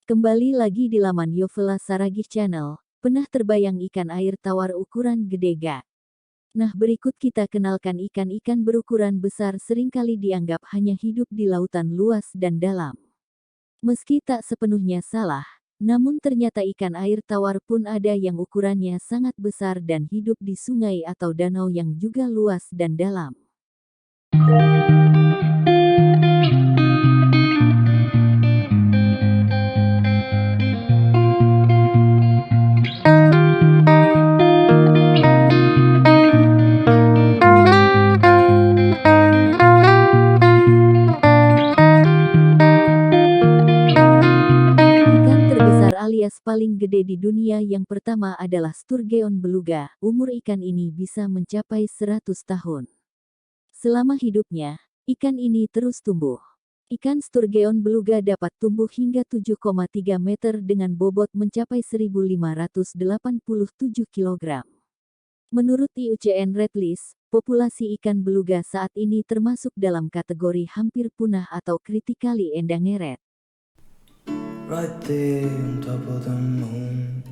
Kembali lagi di laman Yovela Saragih Channel. Pernah terbayang ikan air tawar ukuran gede gak? Nah, berikut kita kenalkan ikan-ikan berukuran besar seringkali dianggap hanya hidup di lautan luas dan dalam. Meski tak sepenuhnya salah, namun ternyata ikan air tawar pun ada yang ukurannya sangat besar dan hidup di sungai atau danau yang juga luas dan dalam. Ikan terbesar alias paling gede di dunia yang pertama adalah Sturgeon beluga. Umur ikan ini bisa mencapai 100 tahun. Selama hidupnya, ikan ini terus tumbuh. Ikan Sturgeon beluga dapat tumbuh hingga 7,3 meter dengan bobot mencapai 1.587 kg. Menurut IUCN Red List, populasi ikan beluga saat ini termasuk dalam kategori hampir punah atau critically endangered. Right there on top of the moon,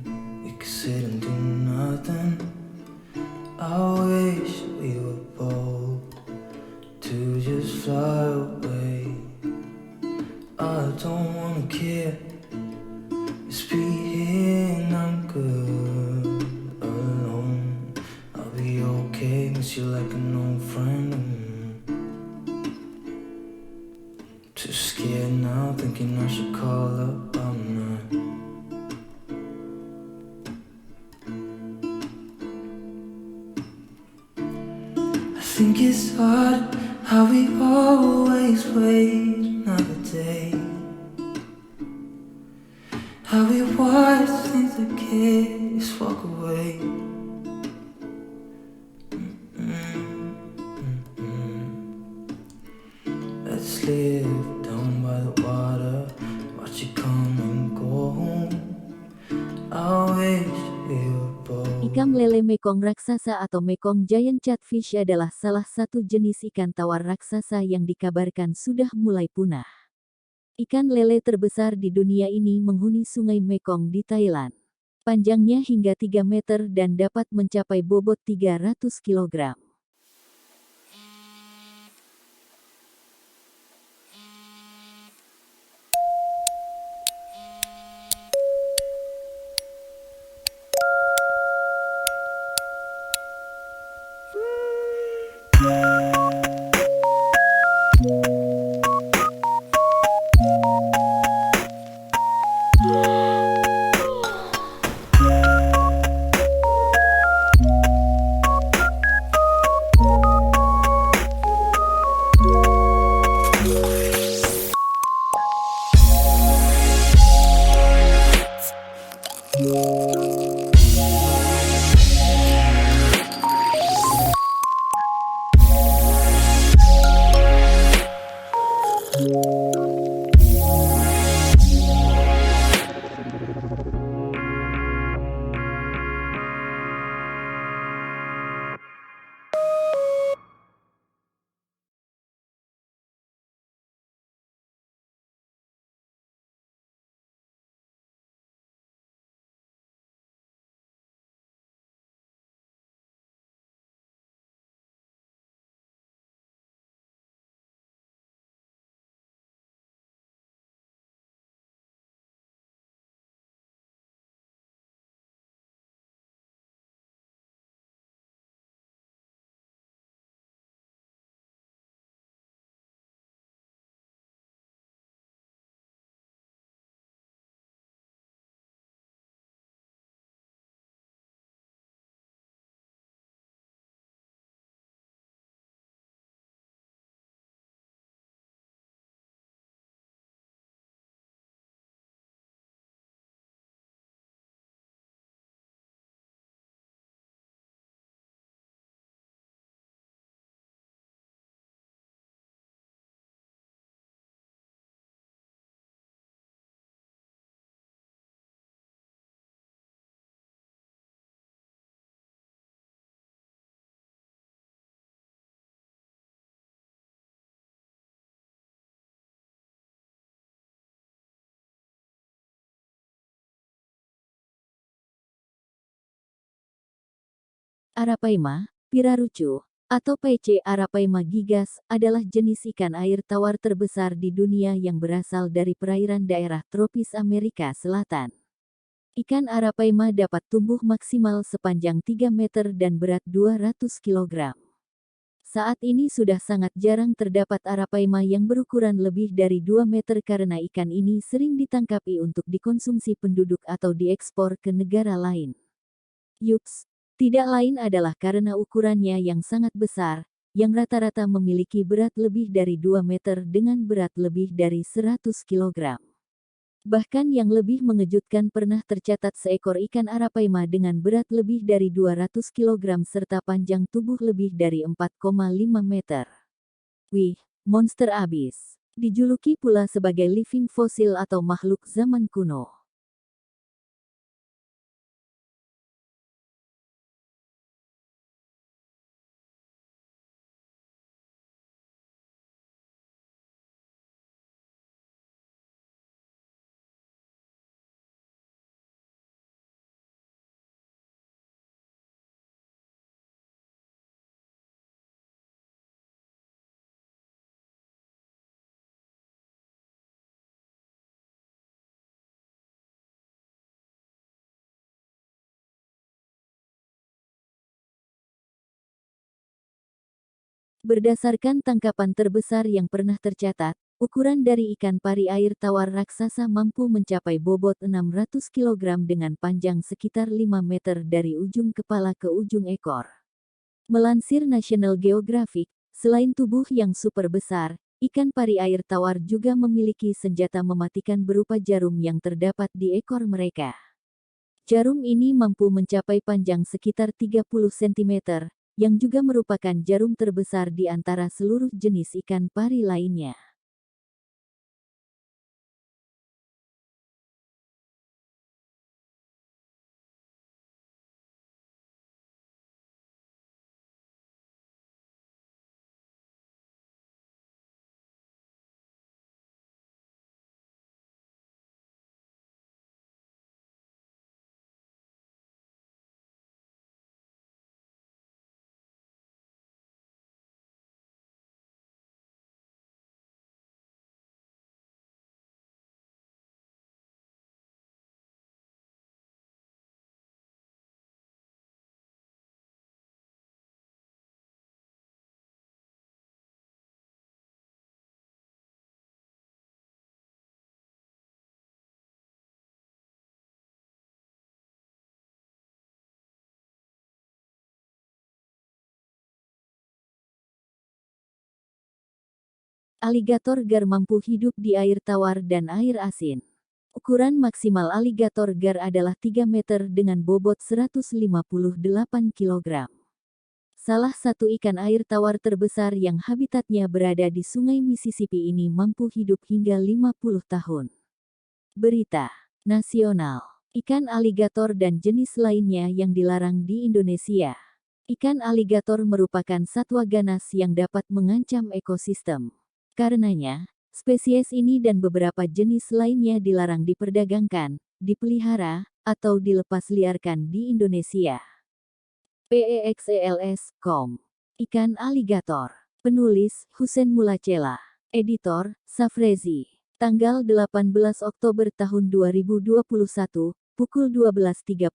we could sit and do nothing. I wish we were bold to just fly away. I don't wanna care, just be here and I'm good alone. I'll be okay, miss you like an old friend. Too scared now, thinking I should call up all night. I think it's hard how we always wait another day. How we watch things that kids walk away. Let's live down by the water, watch it come and go home. I wish we were bold. Ikan lele mekong raksasa atau Mekong Giant Catfish adalah salah satu jenis ikan tawar raksasa yang dikabarkan sudah mulai punah. Ikan lele terbesar di dunia ini menghuni sungai Mekong di Thailand. Panjangnya hingga 3 meter dan dapat mencapai bobot 300 kg. Arapaima, pirarucu, atau PC Arapaima gigas, adalah jenis ikan air tawar terbesar di dunia yang berasal dari perairan daerah tropis Amerika Selatan. Ikan Arapaima dapat tumbuh maksimal sepanjang 3 meter dan berat 200 kg. Saat ini sudah sangat jarang terdapat Arapaima yang berukuran lebih dari 2 meter karena ikan ini sering ditangkapi untuk dikonsumsi penduduk atau diekspor ke negara lain. Yuks, tidak lain adalah karena ukurannya yang sangat besar, yang rata-rata memiliki berat lebih dari 2 meter dengan berat lebih dari 100 kg. Bahkan yang lebih mengejutkan pernah tercatat seekor ikan Arapaima dengan berat lebih dari 200 kg serta panjang tubuh lebih dari 4,5 meter. Wih, monster abis. Dijuluki pula sebagai living fossil atau makhluk zaman kuno. Berdasarkan tangkapan terbesar yang pernah tercatat, ukuran dari ikan pari air tawar raksasa mampu mencapai bobot 600 kg dengan panjang sekitar 5 meter dari ujung kepala ke ujung ekor. Melansir National Geographic, selain tubuh yang super besar, ikan pari air tawar juga memiliki senjata mematikan berupa jarum yang terdapat di ekor mereka. Jarum ini mampu mencapai panjang sekitar 30 cm, yang juga merupakan jarum terbesar di antara seluruh jenis ikan pari lainnya. Aligator gar mampu hidup di air tawar dan air asin. Ukuran maksimal aligator gar adalah 3 meter dengan bobot 158 kg. Salah satu ikan air tawar terbesar yang habitatnya berada di Sungai Mississippi ini mampu hidup hingga 50 tahun. Berita nasional. Ikan aligator dan jenis lainnya yang dilarang di Indonesia. Ikan aligator merupakan satwa ganas yang dapat mengancam ekosistem. Karenanya, spesies ini dan beberapa jenis lainnya dilarang diperdagangkan, dipelihara, atau dilepas liarkan di Indonesia. PEXELS.com. Ikan aligator. Penulis, Husen Mulacela. Editor, Safrezi. Tanggal 18 Oktober tahun 2021, pukul 12.32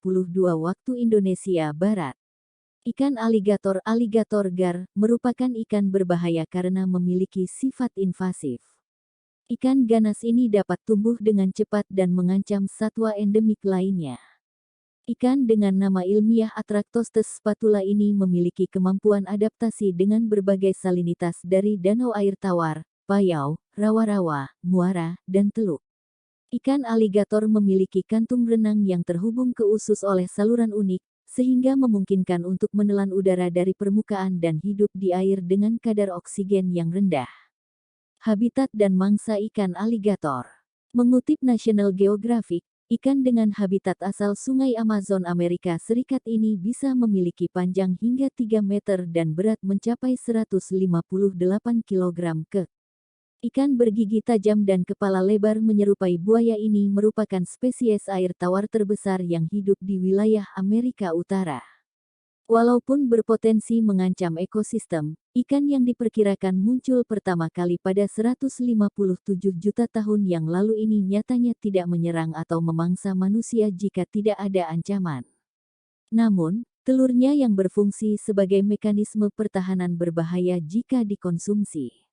waktu Indonesia Barat. Ikan aligator gar merupakan ikan berbahaya karena memiliki sifat invasif. Ikan ganas ini dapat tumbuh dengan cepat dan mengancam satwa endemik lainnya. Ikan dengan nama ilmiah Atractostes spatula ini memiliki kemampuan adaptasi dengan berbagai salinitas dari danau air tawar, payau, rawa-rawa, muara, dan teluk. Ikan aligator memiliki kantung renang yang terhubung ke usus oleh saluran unik, sehingga memungkinkan untuk menelan udara dari permukaan dan hidup di air dengan kadar oksigen yang rendah. Habitat dan mangsa ikan aligator. Mengutip National Geographic, ikan dengan habitat asal Sungai Amazon Amerika Serikat ini bisa memiliki panjang hingga 3 meter dan berat mencapai 158 kg ke. Ikan bergigi tajam dan kepala lebar menyerupai buaya ini merupakan spesies air tawar terbesar yang hidup di wilayah Amerika Utara. Walaupun berpotensi mengancam ekosistem, ikan yang diperkirakan muncul pertama kali pada 157 juta tahun yang lalu ini nyatanya tidak menyerang atau memangsa manusia jika tidak ada ancaman. Namun, telurnya yang berfungsi sebagai mekanisme pertahanan berbahaya jika dikonsumsi.